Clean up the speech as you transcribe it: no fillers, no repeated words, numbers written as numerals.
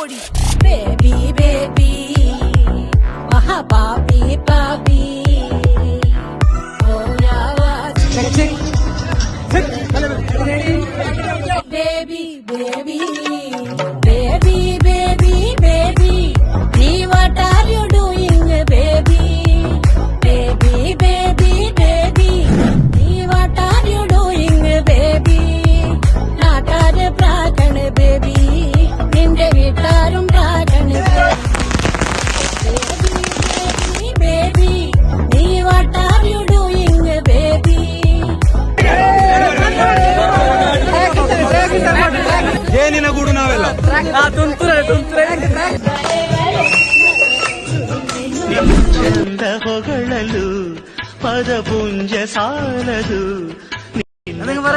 ಓಡಿ baby baby ಮಹಾ ಪಾಪಿ ಪಾಪಿ baby baby baby baby baby what are you doing baby baby baby baby what are you doing baby നാട്ടാര് പ്രാകണ് baby നിന്റെ വീട്ടാരും പ്രാകണ് ബേബി ബേബി നീ what are you doing baby ಏನಿನ ಗೂಡು ನಾವೆಲ್ಲ ಚಂದ ಹೊಗಳಲು ಪದಪುಂಜ ಸಾಲದು ಅದಕ್ಕೆ ಬರ